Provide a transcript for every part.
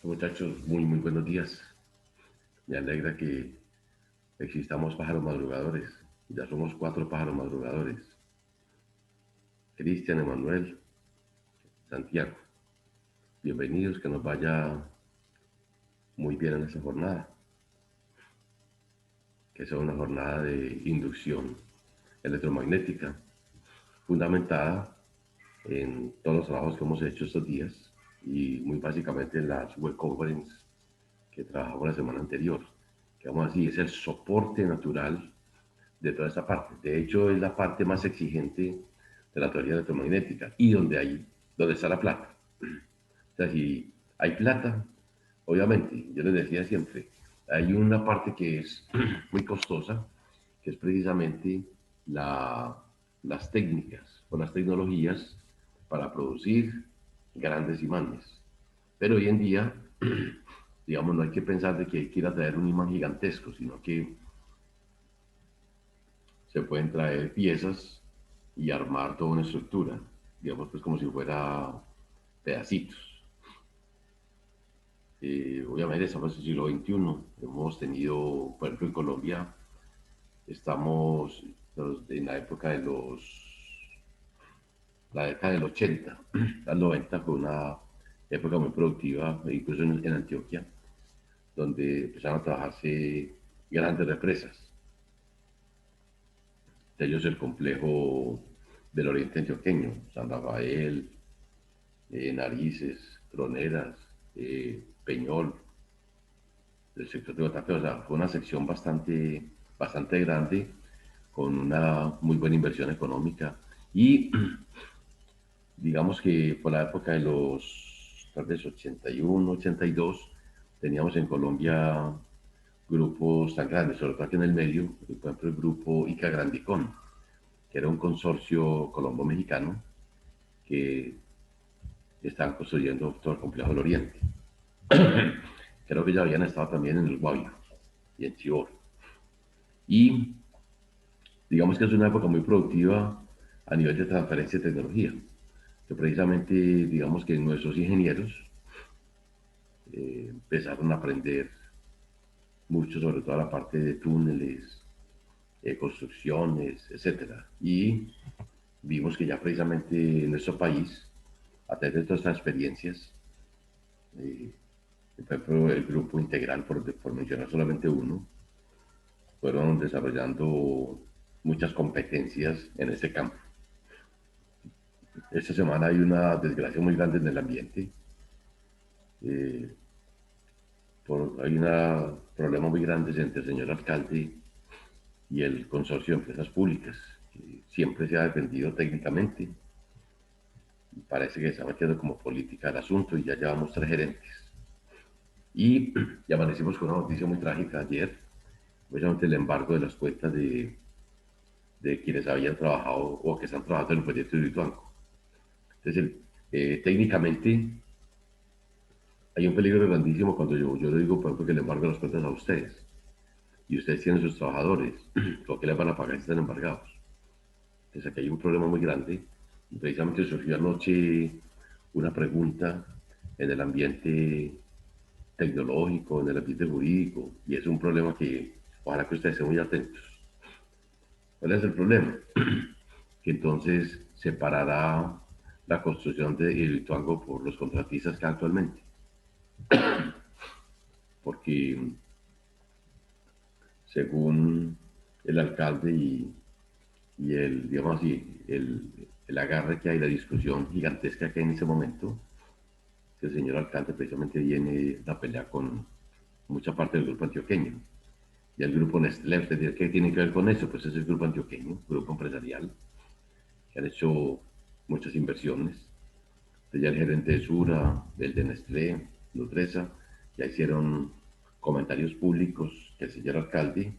Muchachos, muy buenos días. Me alegra que existamos pájaros madrugadores. Ya somos cuatro pájaros madrugadores. Cristian, Emanuel, Santiago. Bienvenidos, que nos vaya muy bien en esta jornada. Que sea una jornada de inducción electromagnética fundamentada en todos los trabajos que hemos hecho estos días y muy básicamente en las web conferences que trabajamos la semana anterior. Que vamos a decir, es el soporte natural de toda esta parte. De hecho, es la parte más exigente de la teoría electromagnética y donde está la plata. O sea, si hay plata, obviamente, yo les decía siempre, hay una parte que es muy costosa, que es precisamente la, las técnicas o las tecnologías para producir grandes imanes. Pero hoy en día, digamos, no hay que pensar de que hay que ir a traer un imán gigantesco, sino que se pueden traer piezas y armar toda una estructura, digamos, pues como si fuera pedacitos. Obviamente estamos en el siglo XXI, hemos tenido, por ejemplo, en Colombia, estamos en la época de la década del 80, al 90 fue una época muy productiva, incluso en Antioquia, donde empezaron a trabajarse grandes represas. De ellos el complejo del Oriente Antioqueño, San Rafael, Narices, Troneras, Peñol, el sector de Guatapé. O sea, fue una sección bastante grande, con una muy buena inversión económica. Y digamos que por la época de los tal vez 81, 82, teníamos en Colombia grupos tan grandes, sobre todo aquí en el medio, por ejemplo el grupo Ica Grandicón, que era un consorcio colombo-mexicano que estaban construyendo todo el complejo del Oriente. Creo que ya habían estado también en el Guavio y en Chivor. Y digamos que es una época muy productiva a nivel de transferencia de tecnología, que precisamente digamos que nuestros ingenieros empezaron a aprender mucho sobre toda la parte de túneles, construcciones, etcétera. Y vimos que ya precisamente en nuestro país, a través de todas estas experiencias, eh, por ejemplo, el grupo integral, por mencionar solamente uno, fueron desarrollando muchas competencias en este campo. Esta semana hay una desgracia muy grande en el ambiente. Eh, hay un problema muy grande entre el señor alcalde y el consorcio de empresas públicas, que siempre se ha defendido técnicamente. Y parece que se está metiendo como política el asunto y ya llevamos tres gerentes. Y ya amanecimos con una noticia muy trágica ayer, precisamente el embargo de las cuentas de quienes habían trabajado o que están trabajando en el proyecto de Ituango. Entonces, técnicamente hay un peligro grandísimo cuando yo le digo, por ejemplo, que le embargo las cuentas a ustedes y ustedes tienen sus trabajadores, ¿con qué les van a pagar si están embargados? Entonces, aquí hay un problema muy grande y precisamente surgió anoche una pregunta en el ambiente tecnológico, en el ambiente jurídico, y es un problema que ojalá que ustedes estén muy atentos. ¿Cuál es el problema? Que entonces separará la construcción de Hidroituango por los contratistas que hay actualmente, porque según el alcalde y el, digamos así, el agarre que hay, la discusión gigantesca que hay en ese momento, que el señor alcalde precisamente viene a pelear con mucha parte del grupo antioqueño. Y el grupo Nestlé, ¿qué tiene que ver con eso? Pues es el grupo antioqueño, grupo empresarial, que han hecho muchas inversiones. Ya el gerente de Sura, el de Nestlé, Nutresa, ya hicieron comentarios públicos que el señor alcalde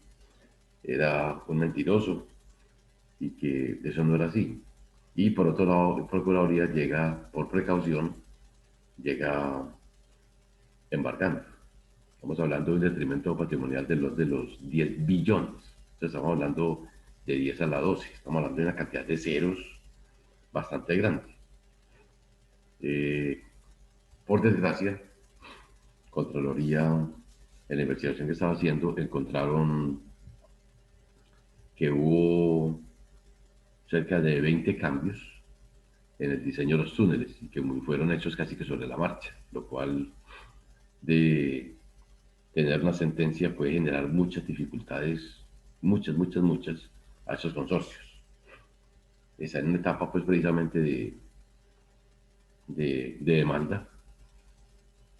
era un mentiroso y que eso no era así. Y por otro lado, la Procuraduría llega, por precaución, llega embargando. Estamos hablando de un detrimento patrimonial de los 10 billones. Entonces estamos hablando de 10 a la 12. Estamos hablando de una cantidad de ceros bastante grande. Eh, por desgracia, Contraloría, en la investigación que estaba haciendo, encontraron que hubo cerca de 20 cambios en el diseño de los túneles y que fueron hechos casi que sobre la marcha, lo cual de tener una sentencia puede generar muchas dificultades, muchas, a esos consorcios. Está en una etapa pues precisamente de demanda.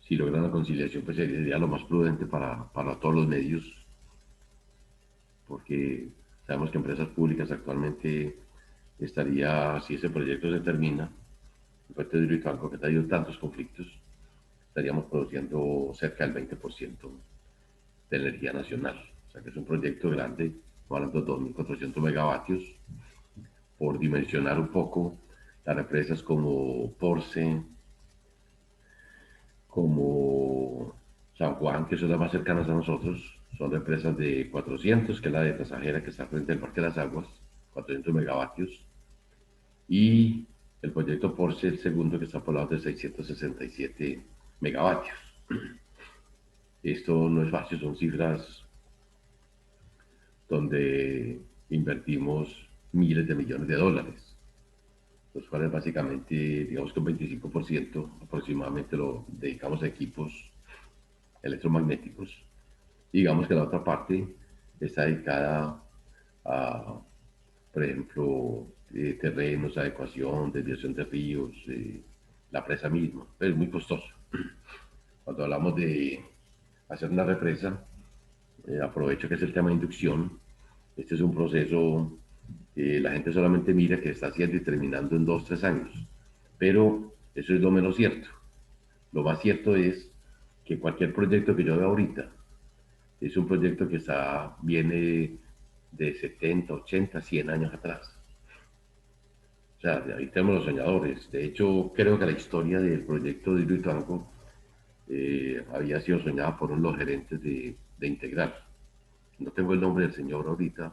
Si logran la conciliación, pues sería lo más prudente para todos los medios, porque sabemos que empresas públicas actualmente estaría, si ese proyecto se termina, el puerto de Hidroituango, que ha tenido tantos conflictos, estaríamos produciendo cerca del 20% de energía nacional. O sea que es un proyecto grande, estamos hablando de 2.400 megavatios, por dimensionar un poco las represas como Porce, como San Juan, que son las más cercanas a nosotros, son represas de 400, que es la de Tasajera, que está frente al Parque de las Aguas, 400 megavatios, y el proyecto Porce, el segundo, que está por lado de 667 megavatios. Esto no es fácil, son cifras donde invertimos miles de millones de dólares, los cuales básicamente, digamos que un 25% aproximadamente lo dedicamos a equipos electromagnéticos. Digamos que la otra parte está dedicada a, por ejemplo, terrenos, adecuación, desviación de ríos, la presa misma. Es muy costoso. Cuando hablamos de hacer una represa, aprovecho que es el tema de inducción. Este es un proceso que la gente solamente mira que está haciendo y terminando en 2 o 3 años. Pero eso es lo menos cierto. Lo más cierto es que cualquier proyecto que yo vea ahorita es un proyecto que viene de 70, 80, 100 años atrás. O sea, de ahí tenemos los soñadores. De hecho, creo que la historia del proyecto de Hidroituango había sido soñada por uno de los gerentes de Integral. No tengo el nombre del señor ahorita.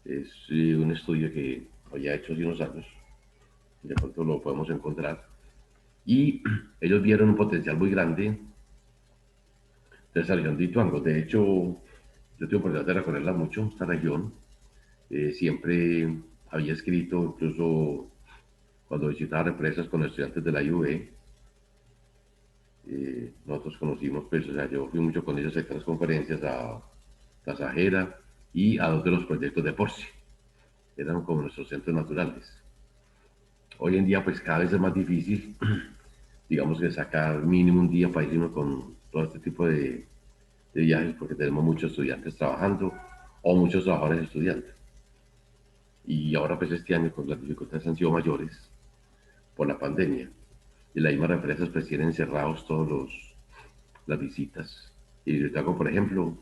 Es un estudio que había hecho hace unos años. De pronto lo podemos encontrar. Y ellos vieron un potencial muy grande de esa región de Ituango. De hecho, yo tengo oportunidad de recorrerla mucho, esta región. Siempre había escrito, incluso cuando visitaba represas con estudiantes de la IUB, nosotros conocimos, pues, o sea, yo fui mucho con ellos a estas conferencias a Tasajera y a 2 de los proyectos de Porce, eran como nuestros centros naturales. Hoy en día, pues, cada vez es más difícil, digamos que sacar mínimo un día para irnos con todo este tipo de viajes, porque tenemos muchos estudiantes trabajando o muchos trabajadores estudiantes. Y ahora, pues, este año, con las dificultades han sido mayores por la pandemia. Y las mismas represas, pues, tienen cerrados las visitas. Y Hidroituango, por ejemplo,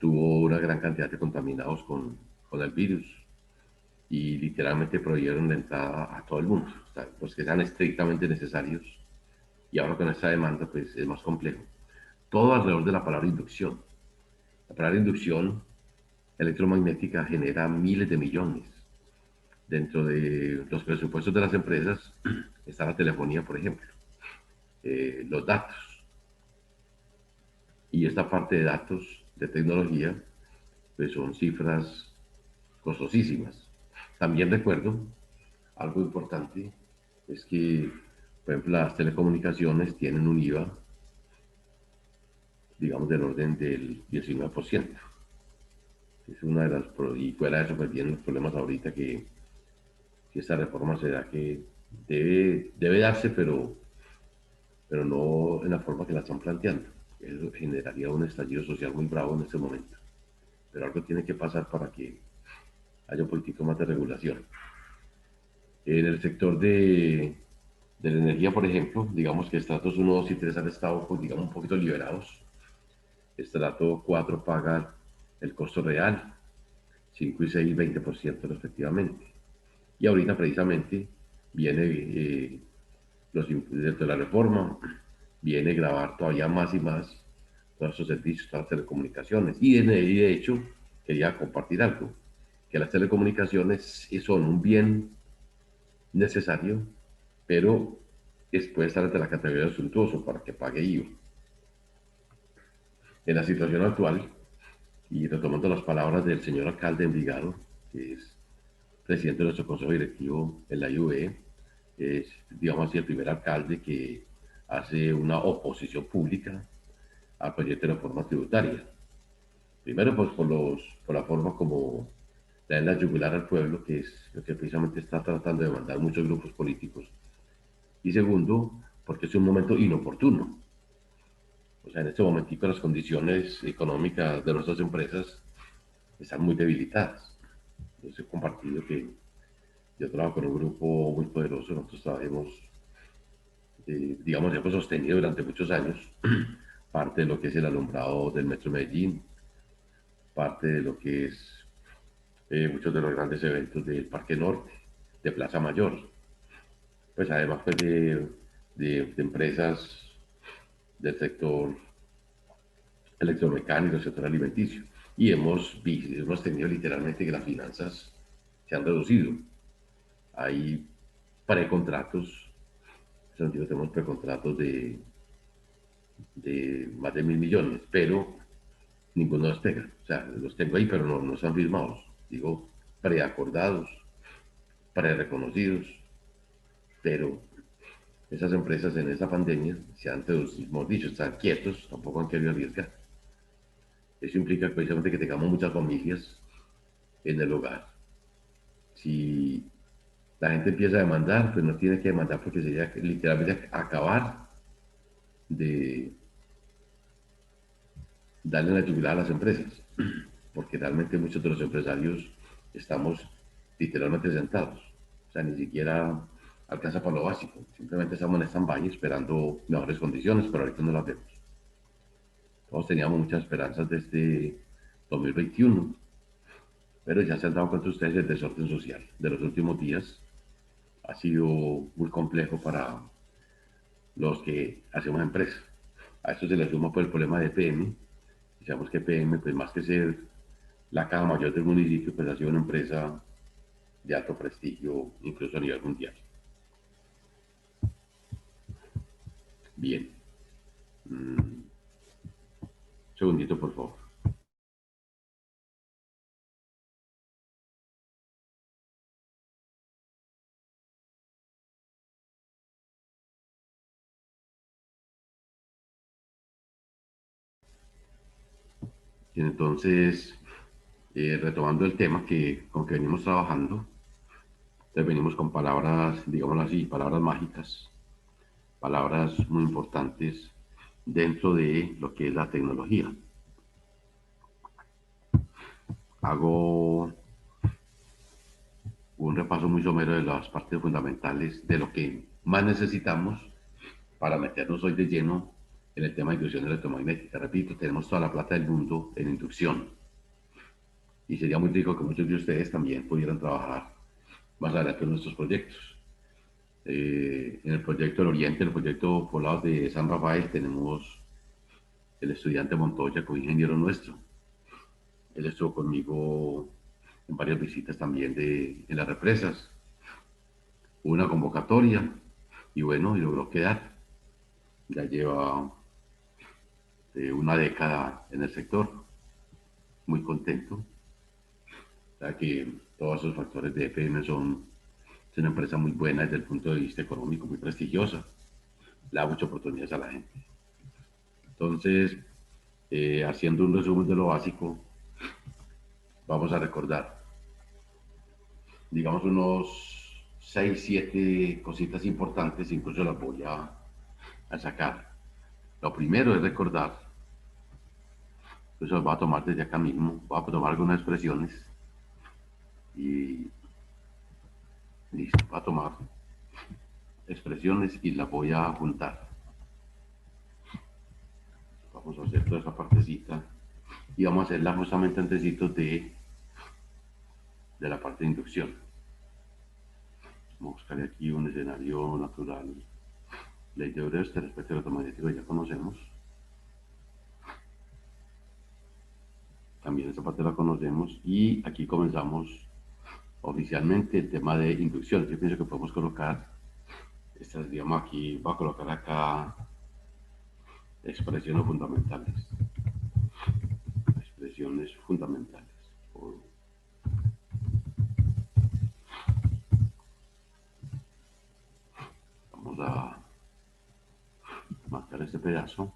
tuvo una gran cantidad de contaminados con el virus y literalmente prohibieron la entrada a todo el mundo, o sea, los que sean estrictamente necesarios. Y ahora con esta demanda, pues es más complejo. Todo alrededor de la palabra inducción. La palabra inducción electromagnética genera miles de millones. Dentro de los presupuestos de las empresas está la telefonía, por ejemplo, los datos. Y esta parte de datos, de tecnología, pues son cifras costosísimas. También recuerdo algo importante, es que, por ejemplo, las telecomunicaciones tienen un IVA, digamos, del orden del 19%. Es una de las, y fuera de eso, pues vienen los problemas ahorita que esta reforma será que debe darse, pero no en la forma que la están planteando. Eso generaría un estallido social muy bravo en este momento. Pero algo tiene que pasar para que haya un poquitico más de regulación. En el sector de la energía, por ejemplo, digamos que estratos 1, 2 y 3 han estado, pues, digamos, un poquito liberados. Estrato 4 paga el costo real, 5 y 6, 20% respectivamente. Y ahorita precisamente viene, dentro de la reforma, viene a grabar todavía más y más todos esos servicios, todas las telecomunicaciones. De hecho, quería compartir algo, que las telecomunicaciones son un bien necesario, pero puede estar ante la categoría de suntuoso para que pague IVA. En la situación actual, y retomando las palabras del señor alcalde de Envigado, que es presidente de nuestro consejo directivo en la IUE, es, digamos así, el primer alcalde que hace una oposición pública al proyecto de reforma tributaria. Primero, pues por la forma como le dan la yugular al pueblo, que es lo que precisamente está tratando de mandar muchos grupos políticos. Y segundo, porque es un momento inoportuno. O sea, en este momentico las condiciones económicas de nuestras empresas están muy debilitadas. Yo he compartido que yo trabajo con un grupo muy poderoso, nosotros trabajamos, digamos, hemos sostenido durante muchos años parte de lo que es el alumbrado del Metro Medellín, parte de lo que es muchos de los grandes eventos del Parque Norte, de Plaza Mayor, pues además pues, de empresas del sector electromecánico, sector alimenticio. Y hemos tenido literalmente que las finanzas se han reducido. Hay precontratos, tenemos precontratos de más de 1.000 millones, pero ninguno despega. O sea, los tengo ahí, pero no están firmados. Digo, preacordados, pre-reconocidos, pero esas empresas en esa pandemia se han reducido, hemos dicho, están quietos, tampoco han querido arriesgar. Eso implica precisamente que tengamos muchas familias en el hogar. Si la gente empieza a demandar, pues no tiene que demandar porque sería literalmente acabar de darle la yugular a las empresas, porque realmente muchos de los empresarios estamos literalmente sentados, o sea, ni siquiera alcanza para lo básico, simplemente estamos en stand-by esperando mejores condiciones, pero ahorita no las vemos. Todos teníamos muchas esperanzas de este 2021, pero ya se han dado cuenta ustedes el desorden social de los últimos días. Ha sido muy complejo para los que hacemos empresa. A esto se le suma pues, el problema de PM. Y sabemos que PM, pues más que ser la caja mayor del municipio, pues ha sido una empresa de alto prestigio, incluso a nivel mundial. Bien. Un segundito, por favor. Y entonces, retomando el tema con que venimos trabajando, entonces venimos con palabras, digámoslo así, palabras mágicas, palabras muy importantes dentro de lo que es la tecnología. Hago un repaso muy somero de las partes fundamentales de lo que más necesitamos para meternos hoy de lleno en el tema de inducción electromagnética. Repito, tenemos toda la plata del mundo en inducción y sería muy rico que muchos de ustedes también pudieran trabajar más adelante en nuestros proyectos. En el proyecto del Oriente, el proyecto Polados de San Rafael, tenemos el estudiante Montoya, como ingeniero nuestro. Él estuvo conmigo en varias visitas también en las represas. Hubo una convocatoria y bueno, y logró quedar. Ya lleva una década en el sector, muy contento. O sea que todos esos factores de EPM es una empresa muy buena desde el punto de vista económico, muy prestigiosa, le da muchas oportunidades a la gente. Entonces, haciendo un resumen de lo básico, vamos a recordar, digamos, unos 6 7 cositas importantes, incluso las voy a sacar. Lo primero es recordar, eso lo voy a tomar desde acá mismo, voy a tomar algunas expresiones y listo, voy a tomar expresiones y las voy a juntar. Vamos a hacer toda esa partecita y vamos a hacerla justamente antesitos de la parte de inducción. Vamos a buscar aquí un escenario natural. Ley de Euler, respecto al electromagnético ya conocemos. También esta parte la conocemos y aquí comenzamos oficialmente el tema de inducción. Yo pienso que podemos colocar estas, digamos aquí, voy a colocar acá expresiones fundamentales. expresiones fundamentales. Vamos a marcar este pedazo.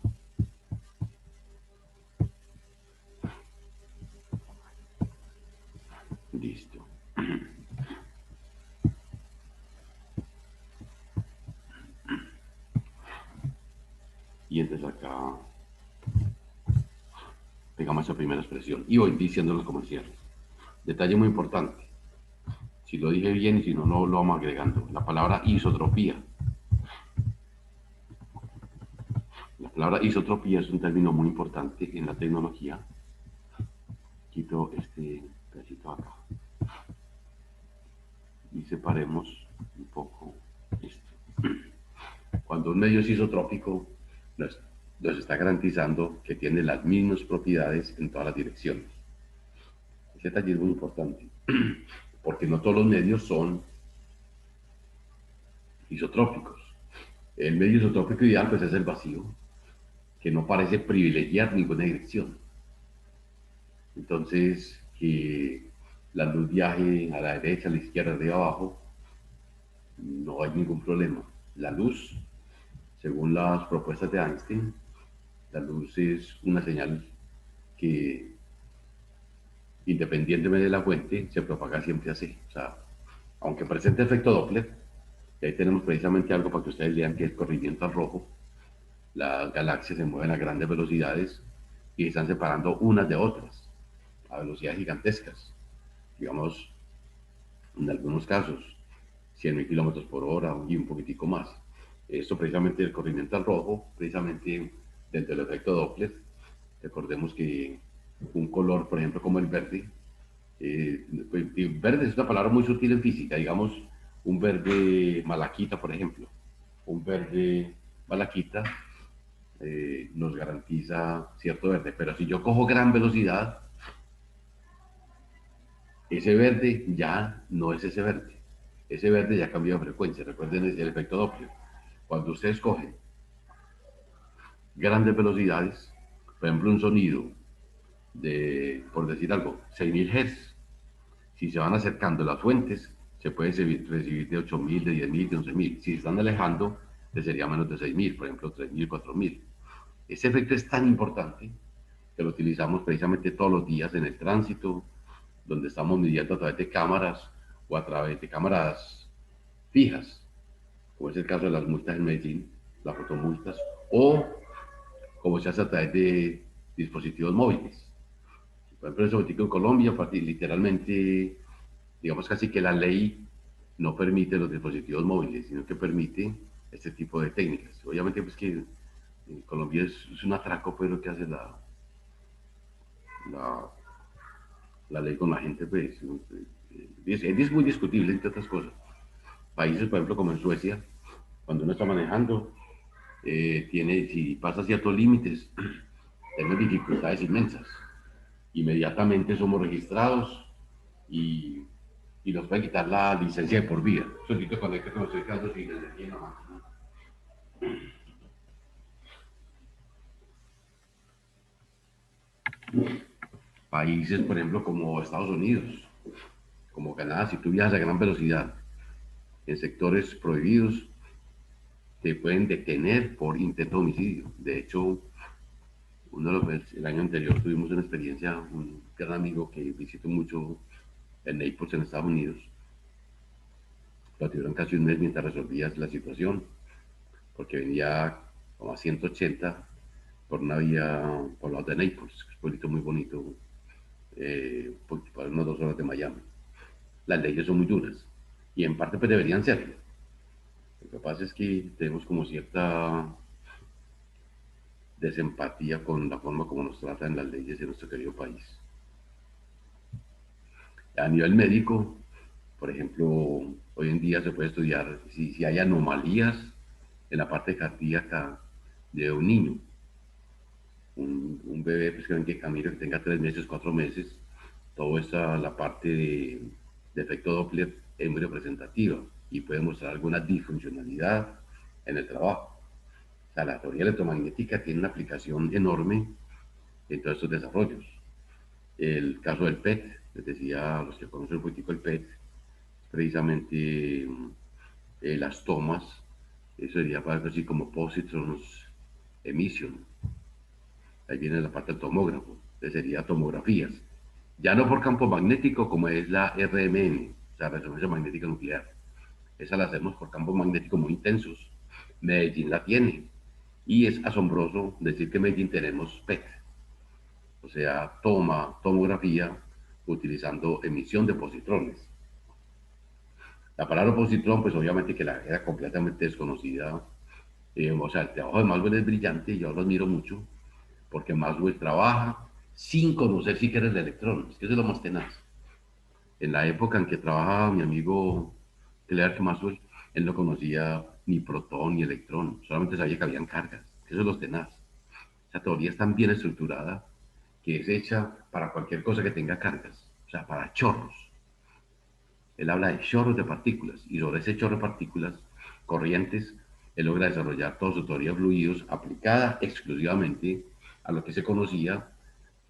Listo. Y entonces acá pegamos esa primera expresión y voy diciendo los comerciales. Detalle muy importante. Si lo dije bien y si no, no lo vamos agregando. La palabra isotropía. La palabra isotropía es un término muy importante en la tecnología. Quito este pedacito acá y separemos un poco esto. Cuando un medio es isotrópico, nos está garantizando que tiene las mismas propiedades en todas las direcciones. Ese detalle es muy importante, porque no todos los medios son isotrópicos. El medio isotrópico ideal pues es el vacío, que no parece privilegiar ninguna dirección. Entonces, que la luz viaje a la derecha, a la izquierda, arriba, abajo, no hay ningún problema. La luz, según las propuestas de Einstein, la luz es una señal que, independientemente de la fuente, se propaga siempre así. O sea, aunque presente efecto Doppler, y ahí tenemos precisamente algo para que ustedes vean que es corrimiento al rojo, las galaxias se mueven a grandes velocidades y se están separando unas de otras a velocidades gigantescas. Digamos, en algunos casos, 100.000 kilómetros por hora y un poquitico más. Esto precisamente el corrimiento al rojo, precisamente dentro del efecto Doppler. Recordemos que un color, por ejemplo, como el verde, verde es una palabra muy sutil en física, digamos, un verde malaquita, por ejemplo. Un verde malaquita nos garantiza cierto verde, pero si yo cojo gran velocidad, ese verde ya no es ese verde. Ese verde ya cambió de frecuencia. Recuerden el efecto Doppler. Cuando ustedes cogen grandes velocidades, por ejemplo, un sonido de, por decir algo, 6.000 Hz, si se van acercando las fuentes, se puede recibir de 8.000, de 10.000, de 11.000. Si se están alejando, sería menos de 6.000, por ejemplo, 3.000, 4.000. Ese efecto es tan importante que lo utilizamos precisamente todos los días en el tránsito, donde estamos midiendo a través de cámaras o a través de cámaras fijas, como es el caso de las multas en Medellín, las fotomultas, o como se hace a través de dispositivos móviles. Por ejemplo, en ese momento en Colombia, literalmente, digamos casi que la ley no permite los dispositivos móviles, sino que permite este tipo de técnicas. Obviamente, pues que en Colombia es un atraco, pero que hace la, la ley con la gente, pues, es muy discutible, entre otras cosas. Países, por ejemplo, como en Suecia, cuando uno está manejando, tiene, si pasa ciertos límites, tenemos dificultades inmensas. Inmediatamente somos registrados y, y nos pueden quitar la licencia de por vida. Solito cuando hay que estoy quedando sin energía en la máquina. Países, por ejemplo, como Estados Unidos, como Canadá, si tú viajas a gran velocidad en sectores prohibidos, te pueden detener por intento de homicidio. De hecho, el año anterior tuvimos una experiencia, un gran amigo que visitó mucho en Naples, en Estados Unidos. Lo tuvieron casi un mes mientras resolvías la situación, porque venía como a 180 por una vía por lado de Naples, que es un pueblito muy bonito, para unas 2 horas de Miami. Las leyes son muy duras y en parte pues deberían serlo. Lo que pasa es que tenemos como cierta desempatía con la forma como nos tratan las leyes en nuestro querido país. A nivel médico, por ejemplo, hoy en día se puede estudiar si hay anomalías en la parte cardíaca de un niño, un bebé pues, que camina, que tenga 3 meses, 4 meses, toda esta, la parte de efecto Doppler es muy representativa y puede mostrar alguna disfuncionalidad en el trabajo. O sea, la teoría electromagnética tiene una aplicación enorme en todos estos desarrollos. El caso del PET, les decía a los que conocen un poquitico el PET, precisamente las tomas, eso sería para algo así como positrons emission. Ahí viene la parte del tomógrafo, que sería tomografías. Ya no por campo magnético como es la RMN, o sea, resonancia magnética nuclear. Esa la hacemos por campos magnéticos muy intensos. Medellín la tiene. Y es asombroso decir que en Medellín tenemos PET, o sea, tomografía utilizando emisión de positrones. La palabra positrón, pues obviamente que la era completamente desconocida. O sea, el trabajo de Maxwell es brillante y yo lo admiro mucho, porque Maxwell trabaja sin conocer siquiera el electrón. Es que eso es lo más tenaz. En la época en que trabajaba mi amigo Clerk Maxwell, él no conocía ni protón ni electrón, solamente sabía que habían cargas. Eso es lo tenaz. Esa teoría es tan bien estructurada que es hecha para cualquier cosa que tenga cargas, o sea, para chorros. Él habla de chorros de partículas y sobre ese chorro de partículas corrientes, él logra desarrollar toda su teoría de fluidos aplicada exclusivamente a lo que se conocía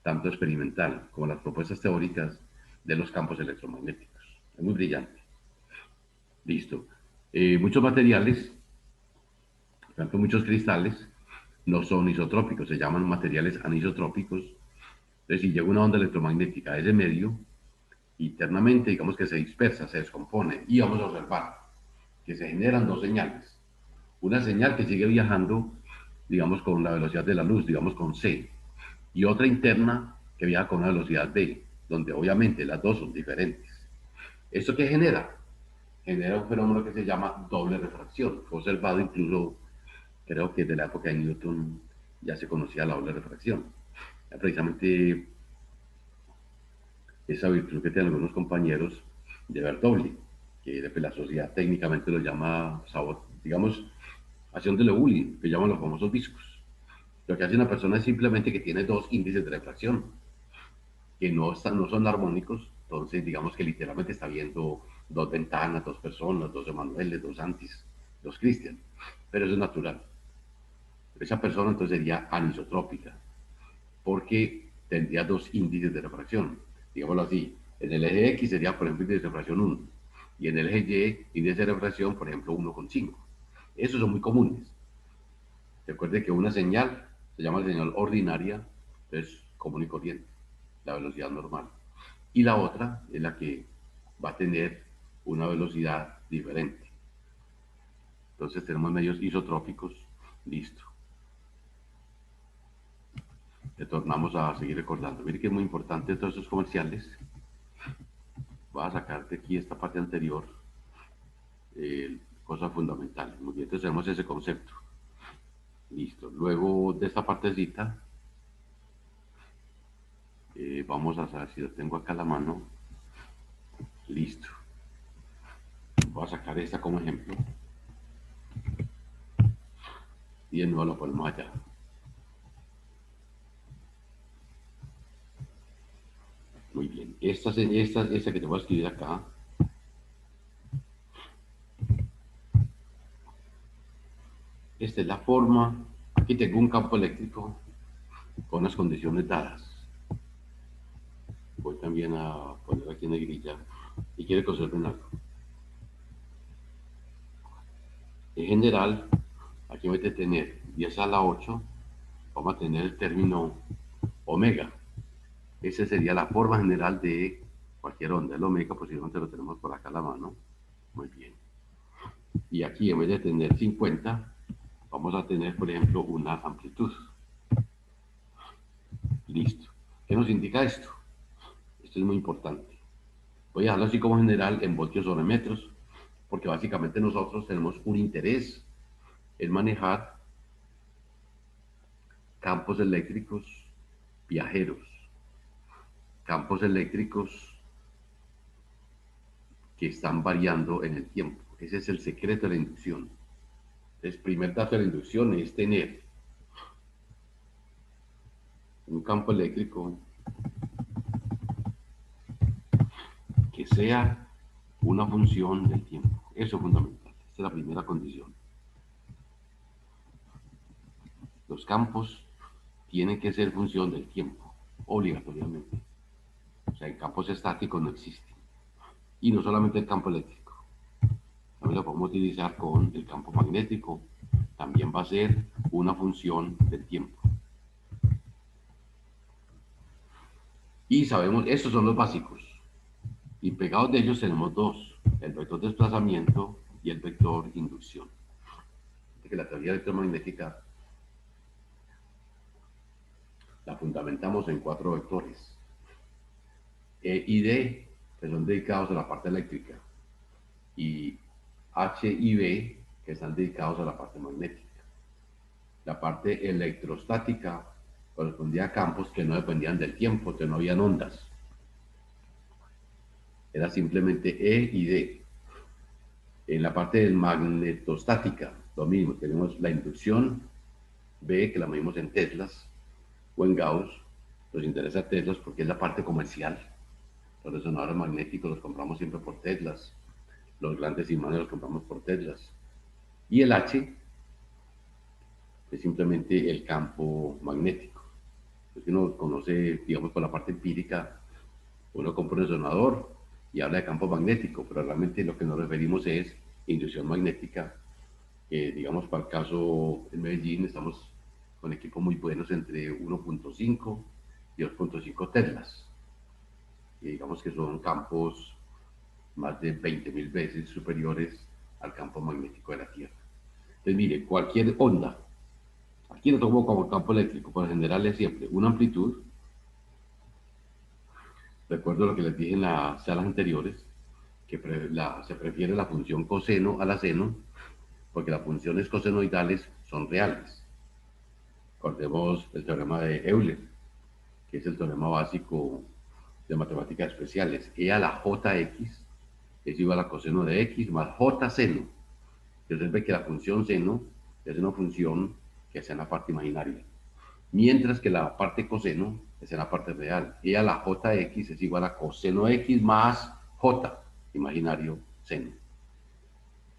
tanto experimental como las propuestas teóricas de los campos electromagnéticos. Es muy brillante. Listo. Muchos materiales, por ejemplo, muchos cristales, no son isotrópicos, se llaman materiales anisotrópicos. Entonces, si llega una onda electromagnética a ese medio, internamente, digamos que se dispersa, se descompone, y vamos a observar que se generan dos señales. Una señal que sigue viajando, digamos, con la velocidad de la luz, digamos, con c, y otra interna que viaja con una velocidad v, donde obviamente las dos son diferentes. ¿Esto qué genera? Genera un fenómeno que se llama doble refracción. Fue observado incluso, creo que desde la época de Newton ya se conocía la doble refracción. Precisamente esa virtud que tienen algunos compañeros de ver doble, que la sociedad técnicamente lo llama, digamos, acción de Liouville, que llaman los famosos discos. Lo que hace una persona es simplemente que tiene dos índices de refracción, que no son armónicos, entonces digamos que literalmente está viendo dos ventanas, dos personas, dos Emanueles, dos Antis, dos Cristian, pero eso es natural. Esa persona entonces sería anisotrópica, porque tendría dos índices de refracción, digámoslo así. En el eje X sería, por ejemplo, índice de refracción 1, y en el eje Y, índice de refracción, por ejemplo, 1,5. Esos son muy comunes. Recuerde que una señal se llama señal ordinaria, es común y corriente, la velocidad normal. Y la otra es la que va a tener una velocidad diferente. Entonces tenemos medios isotrópicos, listo. Retornamos a seguir recordando. Mire que es muy importante todos estos comerciales. Voy a sacar de aquí esta parte anterior, cosas fundamentales. Muy bien, entonces tenemos ese concepto. Listo. Luego de esta partecita, vamos a saber si lo tengo acá a la mano. Listo. Voy a sacar esta como ejemplo. Y de nuevo lo ponemos allá. Muy bien. Esta que te voy a escribir acá. Esta es la forma. Aquí tengo un campo eléctrico con las condiciones dadas. Voy también a poner aquí en negrilla y quiero que observen algo. En general, aquí voy a tener 10 a la 8, vamos a tener el término omega. Esa sería la forma general de cualquier onda. El omega posiblemente lo tenemos por acá a la mano. Muy bien. Y aquí en vez de tener 50, vamos a tener, por ejemplo, una amplitud. Listo. ¿Qué nos indica esto? Esto es muy importante. Voy a dejarlo así como general en voltios sobre metros, porque básicamente nosotros tenemos un interés en manejar campos eléctricos viajeros, campos eléctricos que están variando en el tiempo. Ese es el secreto de la inducción. El primer dato de la inducción es tener un campo eléctrico que sea una función del tiempo. Eso es fundamental. Esta es la primera condición. Los campos tienen que ser función del tiempo, obligatoriamente. sea, en campos estáticos no existe. Y no solamente el campo eléctrico, también lo podemos utilizar con el campo magnético. También va a ser una función del tiempo. Y sabemos, estos son los básicos. Y pegados de ellos tenemos dos, el vector desplazamiento y el vector inducción. Que la teoría electromagnética la fundamentamos en cuatro vectores. E y D, que son dedicados a la parte eléctrica, y H y B, que están dedicados a la parte magnética. La parte electrostática correspondía a campos que no dependían del tiempo, que no habían ondas. Era simplemente E y D. En la parte del magnetostática, lo mismo, tenemos la inducción B, que la medimos en teslas o en Gauss. Nos interesa teslas porque es la parte comercial. Los resonadores magnéticos los compramos siempre por teslas. Los grandes imanes los compramos por teslas. Y el H es simplemente el campo magnético. Es que uno conoce, digamos, por la parte empírica, uno compra un resonador y habla de campo magnético, pero realmente lo que nos referimos es inducción magnética. Digamos, para el caso en Medellín, estamos con equipos muy buenos entre 1.5 y 2.5 teslas. Y digamos que son campos más de 20.000 veces superiores al campo magnético de la Tierra. Entonces, mire, cualquier onda, aquí lo tomo como campo eléctrico, por general es siempre una amplitud. Recuerdo lo que les dije en las salas anteriores, que se prefiere la función coseno a la seno, porque las funciones cosenoidales son reales. Recordemos el teorema de Euler, que es el teorema básico de matemáticas especiales. E a la jx es igual a coseno de x más j seno. Entonces ve que la función seno es una función que está en la parte imaginaria, mientras que la parte coseno es en la parte real. E a la jx es igual a coseno x más j, imaginario, seno.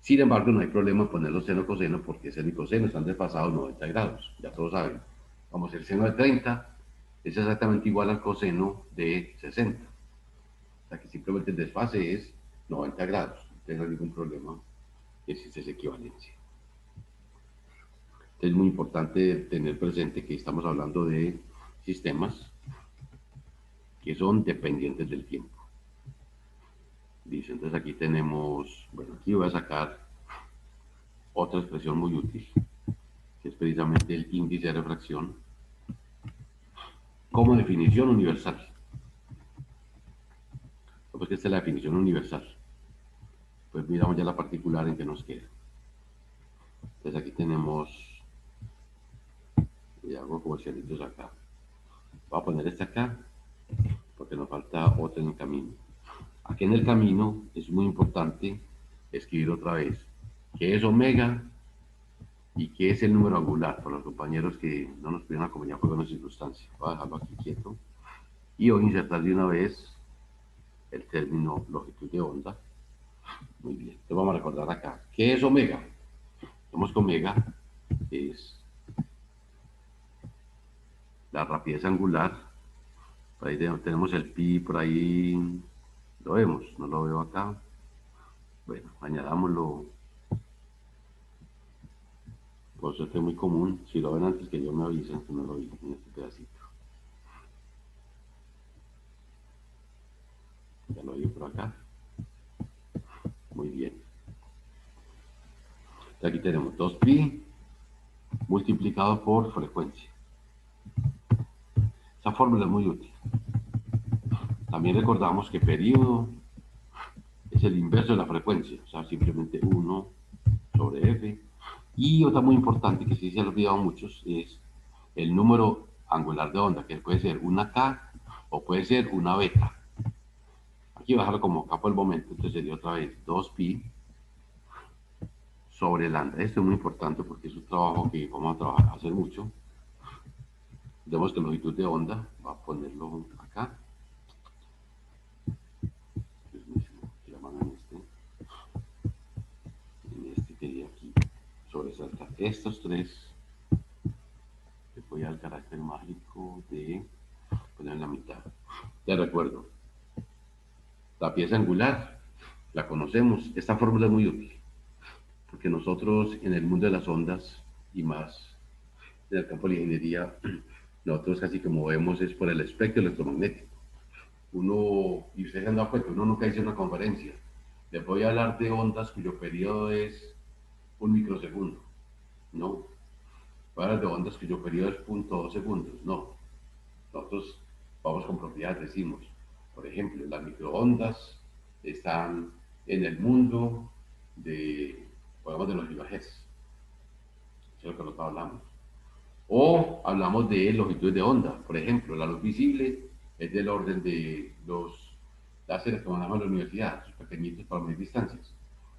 Sin embargo, no hay problema en ponerlo seno coseno porque seno y coseno están desfasados 90 grados, ya todos saben. Vamos, el seno de 30 es exactamente igual al coseno de 60. O sea que simplemente el desfase es 90 grados, no tengo ningún problema, existe esa equivalencia. Es muy importante tener presente que estamos hablando de sistemas que son dependientes del tiempo. Dice, entonces aquí tenemos, bueno, aquí voy a sacar otra expresión muy útil, que es precisamente el índice de refracción como definición universal. Pues que esta es la definición universal. Pues miramos ya la particular en que nos queda. Entonces aquí tenemos, y hago comercialitos acá. Voy a poner esta acá, porque nos falta otra en el camino. Aquí en el camino es muy importante escribir otra vez qué es omega y qué es el número angular, para los compañeros que no nos pudieron acompañar por alguna circunstancia. Voy a dejarlo aquí quieto. Y voy a insertar de una vez el término longitud de onda. Muy bien, entonces vamos a recordar acá. ¿Qué es omega? Vemos que omega es la rapidez angular. Por ahí tenemos el pi, por ahí lo vemos, no lo veo acá. Bueno, añadámoslo. Por eso es muy común. Si lo ven antes que yo me avisen que no lo vi en este pedacito. Ya lo vi por acá. Muy bien. Aquí tenemos 2pi multiplicado por frecuencia. Esa fórmula es muy útil. También recordamos que periodo es el inverso de la frecuencia, o sea, simplemente 1 sobre f. Y otra muy importante que sí se ha olvidado a muchos es el número angular de onda, que puede ser una k o puede ser una beta. Aquí voy a dejarlo como k por el momento, entonces sería otra vez 2pi sobre lambda. Esto es muy importante porque es un trabajo que vamos a hacer mucho. Vemos que longitud de onda, va a ponerlo acá. Que la mano en este quería aquí sobresaltar estos tres. Les voy al carácter mágico de poner en la mitad. Te recuerdo, La pieza angular, la conocemos. Esta fórmula es muy útil, porque nosotros en el mundo de las ondas y más en el campo de la ingeniería, nosotros casi que movemos es por el espectro electromagnético. Uno, y ustedes se han dado cuenta, uno nunca dice una conferencia. Les voy a hablar de ondas cuyo periodo es un microsegundo. No. Voy a hablar de ondas cuyo periodo es 0.2 segundos. No. Nosotros vamos con propiedad, decimos, por ejemplo, las microondas están en el mundo de, podemos de los gigahertz. Eso es lo que nosotros hablamos. O hablamos de longitudes de onda. Por ejemplo, la luz visible es del orden de los láseres que manejamos en la universidad, sus pequeñitos para medir distancias.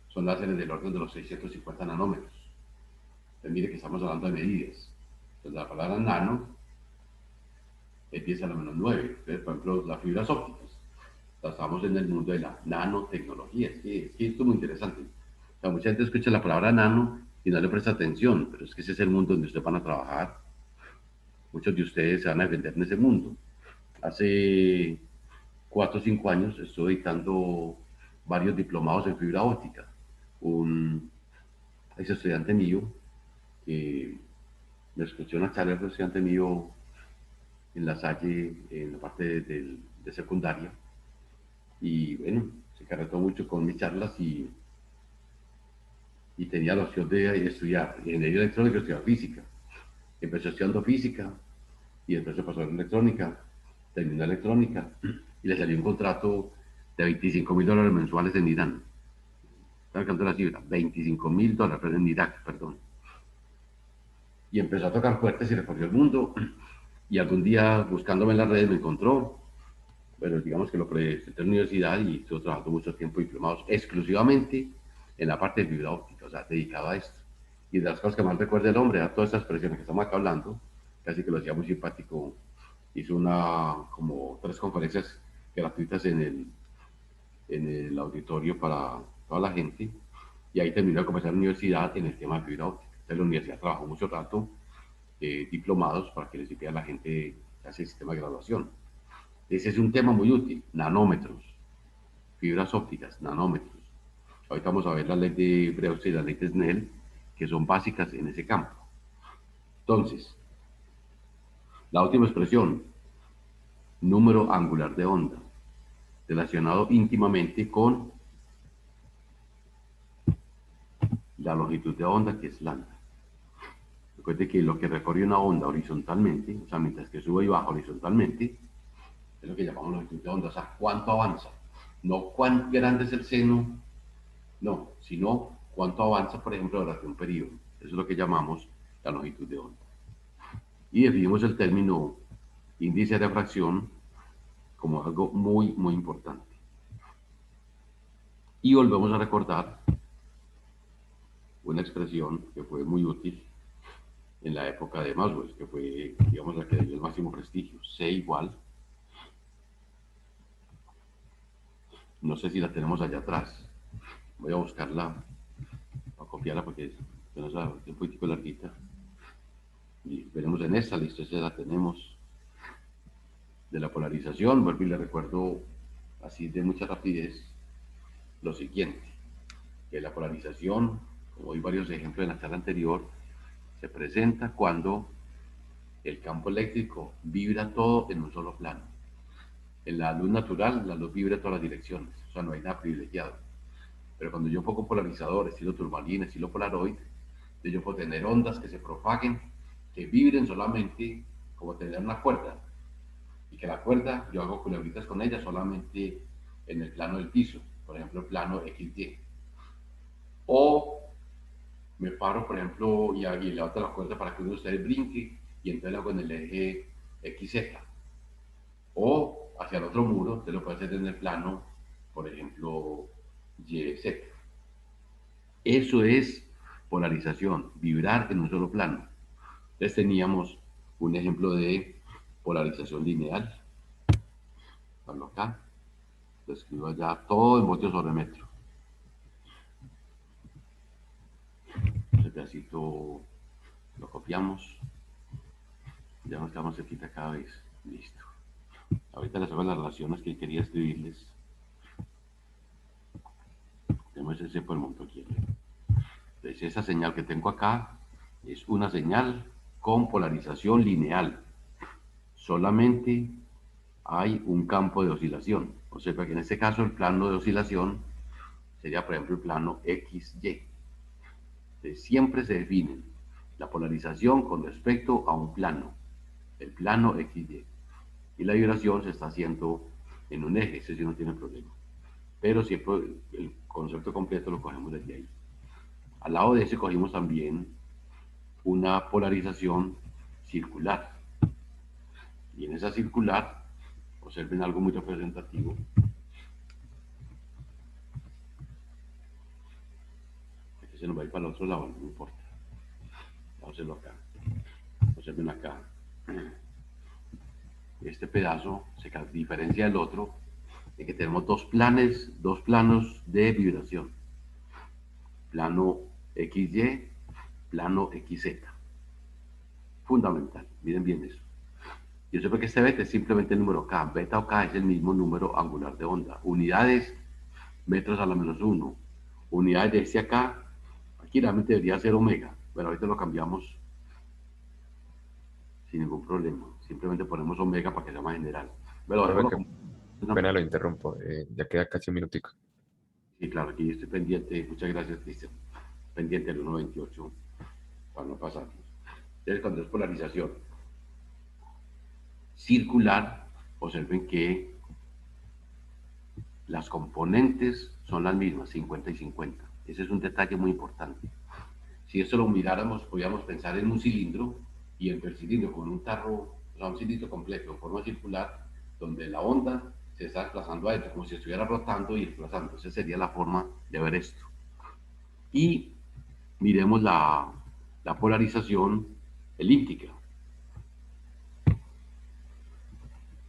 Son láseres del orden de los 650 nanómetros. Entonces, mire que estamos hablando de medidas. Entonces, la palabra nano es 10 a la menos 9. Entonces, por ejemplo, las fibras ópticas. Estamos en el mundo de la nanotecnología. Es que esto es muy interesante. O sea, mucha gente escucha la palabra nano y no le presta atención, pero es que ese es el mundo donde ustedes van a trabajar. Muchos de ustedes se van a defender en ese mundo. Hace 4 o 5 años estuve editando varios diplomados en fibra óptica. Un ex estudiante mío me escuchó una charla de un estudiante mío en la Salle, en la parte de secundaria, y bueno, se carretó mucho con mis charlas y tenía la opción de estudiar ingeniería electrónica y estudiar física. Empezó estudiando física y después se pasó a electrónica, terminó electrónica y le salió un contrato de $25.000 mensuales en Irán. Está alcanzando la cifra, $25.000 en Irak, perdón. Y empezó a tocar puertas y recorrió el mundo. Y algún día, buscándome en las redes, me encontró. Bueno, digamos que lo presenté en la universidad y estuve trabajando mucho tiempo diplomados exclusivamente en la parte de fibra óptica, o sea, dedicado a esto. Y de las cosas que más recuerda el hombre, a todas estas expresiones que estamos acá hablando, casi que lo hacía muy simpático. Hizo como 3 conferencias gratuitas en el auditorio para toda la gente, y ahí terminó de comenzar la universidad en el tema de fibra óptica. Entonces la universidad trabajó mucho rato diplomados para que les sirviera a la gente que hace el sistema de graduación. Ese es un tema muy útil, nanómetros, fibras ópticas, nanómetros. Ahorita vamos a ver la ley de Breuster y la ley de Snell, que son básicas en ese campo. Entonces, la última expresión, número angular de onda, relacionado íntimamente con la longitud de onda, que es lambda. Recuerde que lo que recorre una onda horizontalmente, o sea, mientras que sube y baja horizontalmente, es lo que llamamos longitud de onda, o sea, cuánto avanza. No cuán grande es el seno, no, sino cuánto avanza, por ejemplo, durante un periodo. Eso es lo que llamamos la longitud de onda. Y definimos el término índice de refracción como algo muy, muy importante. Y volvemos a recordar una expresión que fue muy útil en la época de Maxwell, que fue, digamos, la que dio el máximo prestigio. C igual, no sé si la tenemos allá atrás, voy a buscarla, a copiarla porque es un poquitico larguita. Y veremos en esta, listo, esa la tenemos. De la polarización, vuelvo y le recuerdo así de mucha rapidez lo siguiente, que la polarización, como hay varios ejemplos en la charla anterior, se presenta cuando el campo eléctrico vibra todo en un solo plano. En la luz natural, la luz vibra en todas las direcciones, o sea, no hay nada privilegiado. Pero cuando yo pongo polarizador, estilo turmalina, estilo polaroid, yo puedo tener ondas que se propaguen, que vibren solamente como tener una cuerda, y que la cuerda, yo hago culebritas con ella solamente en el plano del piso, por ejemplo, el plano XY. O me paro, por ejemplo, y levanto la cuerda para que uno de ustedes brinque, y entonces lo hago en el eje XZ. O hacia el otro muro, te lo puedes hacer en el plano, por ejemplo, YZ. Eso es polarización, vibrar en un solo plano. Entonces teníamos un ejemplo de polarización lineal. Pablo acá, lo escribo allá, todo en voltios sobre metro. Ese pedacito lo copiamos, ya nos quedamos cerquita cada vez. Listo. Ahorita les hago las relaciones que quería escribirles hacemos ese por el monto quiebre. Entonces esa señal que tengo acá es una señal con polarización lineal. Solamente hay un campo de oscilación. Observa que en este caso el plano de oscilación sería, por ejemplo, el plano XY. Entonces, siempre se define la polarización con respecto a un plano, el plano XY. Y la vibración se está haciendo en un eje, ese sí no tiene problema. Pero siempre el concepto completo lo cogemos desde ahí. Al lado de ese cogimos también una polarización circular. Y en esa circular, observen algo muy representativo. Este se nos va a ir para el otro lado, no importa. Vamos a hacerlo acá. Observen acá. Este pedazo se diferencia del otro en que tenemos dos planos de vibración. Plano XY, plano XZ. Fundamental, miren bien eso. Yo sé que este beta es simplemente el número K. Beta o K es el mismo número angular de onda. Unidades, metros a la -1. Unidades de este acá, aquí realmente debería ser omega, pero ahorita lo cambiamos sin ningún problema. Simplemente ponemos omega para que sea más general. Pero Profe, dejémoslo qué como... pena lo interrumpo. Ya queda casi un minutico. Sí, claro, aquí estoy pendiente. Muchas gracias, Cristian. Pendiente del 1.28 para no pasarnos. Entonces, cuando es polarización circular, observen que las componentes son las mismas, 50 y 50. Ese es un detalle muy importante. Si esto lo miráramos, podríamos pensar en un cilindro y en el cilindro con un tarro, o sea, un cilindro completo en forma circular, donde la onda se está desplazando adentro, como si estuviera rotando y desplazando. Esa sería la forma de ver esto. Y miremos la polarización elíptica,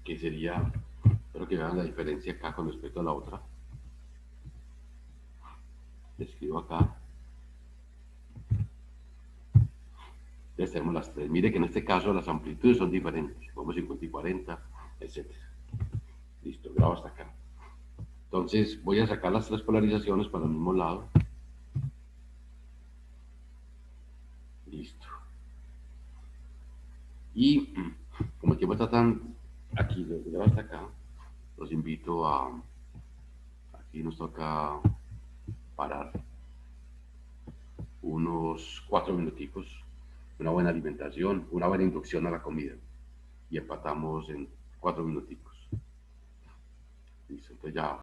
que sería, espero que vean la diferencia acá con respecto a la otra. Le escribo acá. Entonces tenemos las tres. Mire que en este caso las amplitudes son diferentes, como 50 y 40, etc. Listo, grabo hasta acá. Entonces voy a sacar las tres polarizaciones para el mismo lado. Listo. Y como el tiempo está tan aquí, lo grabo hasta acá, los invito a, aquí nos toca parar unos 4 minuticos, una buena alimentación, una buena inducción a la comida. Y empatamos en 4 minuticos. Listo, entonces ya